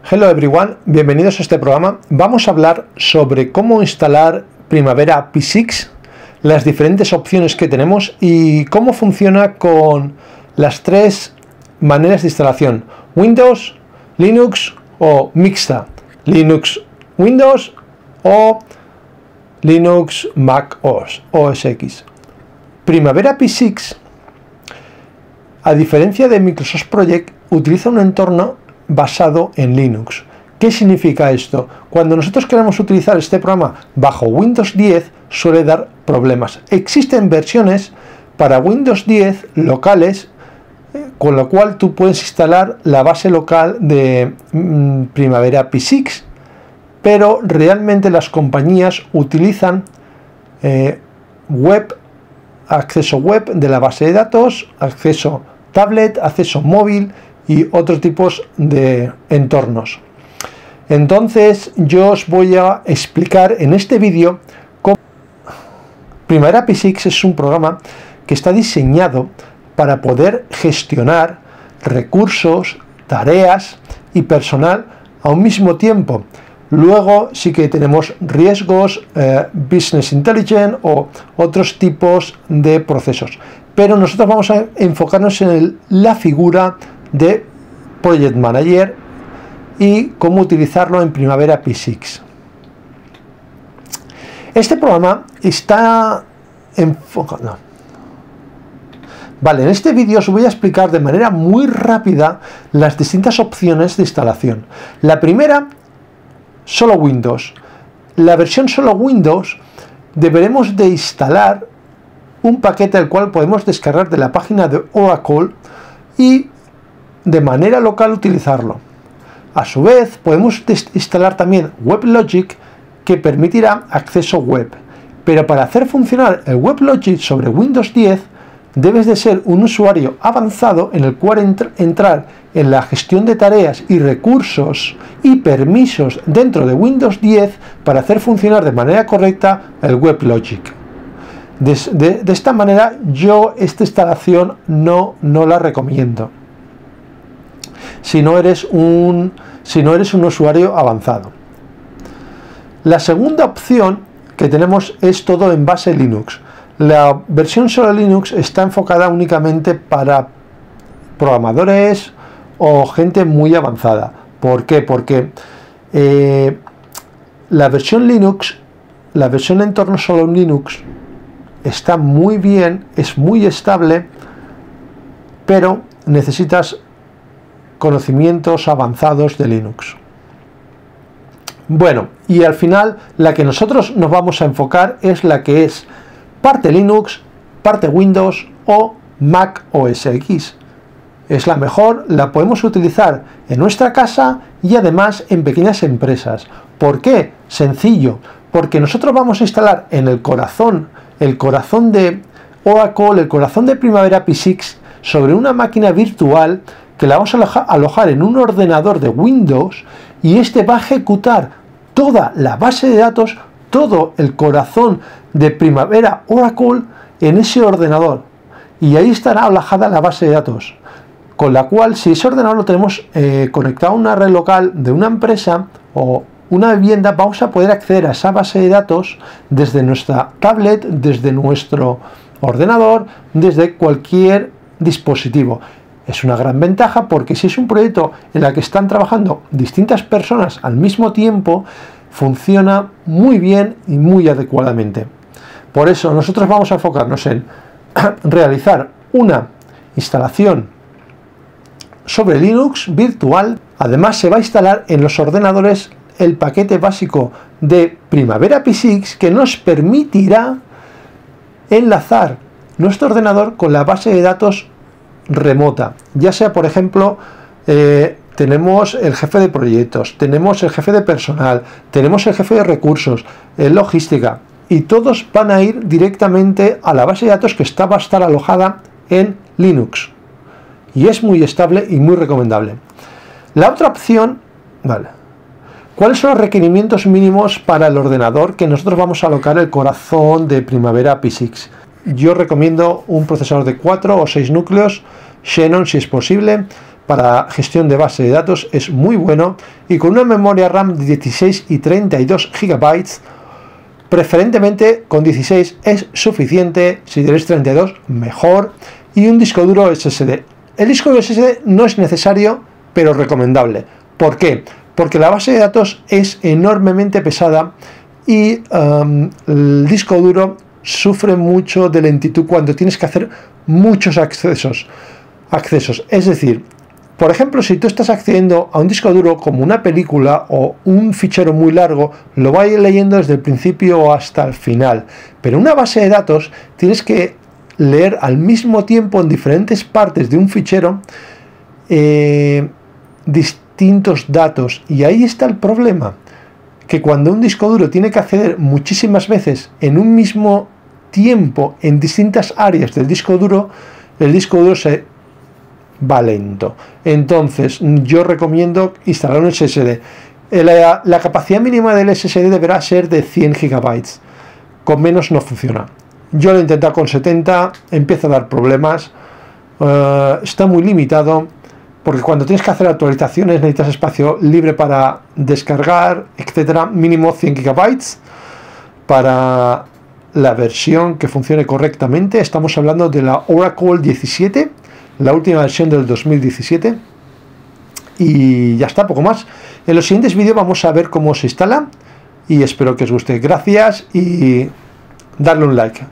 Hello everyone, bienvenidos a este programa. Vamos a hablar sobre cómo instalar Primavera P6, las diferentes opciones que tenemos y cómo funciona con las tres maneras de instalación: Windows, Linux o mixta, Linux Windows o Linux Mac OS X. Primavera P6, a diferencia de Microsoft Project, utiliza un entorno basado en Linux. ¿Qué significa esto? Cuando nosotros queremos utilizar este programa bajo Windows 10 suele dar problemas. Existen versiones para Windows 10 locales, con lo cual tú puedes instalar la base local de Primavera P6, pero realmente las compañías utilizan acceso web de la base de datos, acceso tablet, acceso móvil y otros tipos de entornos. Entonces yo os voy a explicar en este vídeo cómo Primavera P6 es un programa que está diseñado para poder gestionar recursos, tareas y personal a un mismo tiempo. Luego sí que tenemos riesgos, Business Intelligence o otros tipos de procesos. Pero nosotros vamos a enfocarnos en la figura de Project Manager y cómo utilizarlo en Primavera P6. Este programa está enfocado. Vale, en este vídeo os voy a explicar de manera muy rápida las distintas opciones de instalación. La primera, solo Windows. La versión solo Windows deberemos de instalar un paquete el cual podemos descargar de la página de Oracle y de manera local utilizarlo. A su vez podemos instalar también WebLogic, que permitirá acceso web, pero para hacer funcionar el WebLogic sobre Windows 10 debes de ser un usuario avanzado en el cual entrar en la gestión de tareas y recursos y permisos dentro de Windows 10 para hacer funcionar de manera correcta el WebLogic. De esta manera yo esta instalación no la recomiendo si no eres un usuario avanzado. La segunda opción que tenemos es todo en base Linux. La versión solo Linux está enfocada únicamente para programadores o gente muy avanzada. ¿Por qué? Porque la versión Linux, la versión entorno solo Linux, está muy bien, es muy estable, pero necesitas conocimientos avanzados de Linux. Bueno, y al final la que nosotros nos vamos a enfocar es la que es parte Linux, parte Windows o Mac OS X. Es la mejor, la podemos utilizar en nuestra casa y además en pequeñas empresas. ¿Por qué? Sencillo, porque nosotros vamos a instalar en el corazón de Oracle, el corazón de Primavera P6, sobre una máquina virtual que la vamos a alojar en un ordenador de Windows, y este va a ejecutar toda la base de datos, todo el corazón de Primavera Oracle en ese ordenador, y ahí estará alojada la base de datos, con la cual si ese ordenador lo tenemos conectado a una red local de una empresa o una vivienda, vamos a poder acceder a esa base de datos desde nuestra tablet, desde nuestro ordenador, desde cualquier dispositivo. Es una gran ventaja porque si es un proyecto en el que están trabajando distintas personas al mismo tiempo, funciona muy bien y muy adecuadamente. Por eso nosotros vamos a enfocarnos en realizar una instalación sobre Linux virtual. Además se va a instalar en los ordenadores el paquete básico de Primavera P6 que nos permitirá enlazar nuestro ordenador con la base de datos remota, ya sea por ejemplo tenemos el jefe de proyectos, tenemos el jefe de personal, tenemos el jefe de recursos, logística, y todos van a ir directamente a la base de datos que va a estar alojada en Linux, y es muy estable y muy recomendable. La otra opción, vale, ¿cuáles son los requerimientos mínimos para el ordenador que nosotros vamos a alocar el corazón de Primavera P6? Yo recomiendo un procesador de 4 o 6 núcleos, Xenon si es posible, para gestión de base de datos es muy bueno, y con una memoria RAM de 16 y 32 GB, preferentemente con 16 es suficiente, si tenéis 32 mejor, y un disco duro SSD. El disco duro SSD no es necesario, pero recomendable. ¿Por qué? Porque la base de datos es enormemente pesada y el disco duro sufre mucho de lentitud cuando tienes que hacer muchos accesos. Es decir, por ejemplo, si tú estás accediendo a un disco duro como una película o un fichero muy largo, lo va a ir leyendo desde el principio hasta el final. Pero una base de datos tienes que leer al mismo tiempo en diferentes partes de un fichero distintos datos. Y ahí está el problema, que cuando un disco duro tiene que acceder muchísimas veces en un mismo tiempo en distintas áreas del disco duro, el disco duro se va lento. Entonces yo recomiendo instalar un SSD. La capacidad mínima del SSD deberá ser de 100 GB. Con menos no funciona. Yo lo he intentado con 70, empieza a dar problemas. Está muy limitado, porque cuando tienes que hacer actualizaciones necesitas espacio libre para descargar, etcétera. Mínimo 100 GB para la versión que funcione correctamente. Estamos hablando de la Oracle 17, la última versión del 2017, y ya está, poco más. En los siguientes vídeos vamos a ver cómo se instala y espero que os guste. Gracias y darle un like.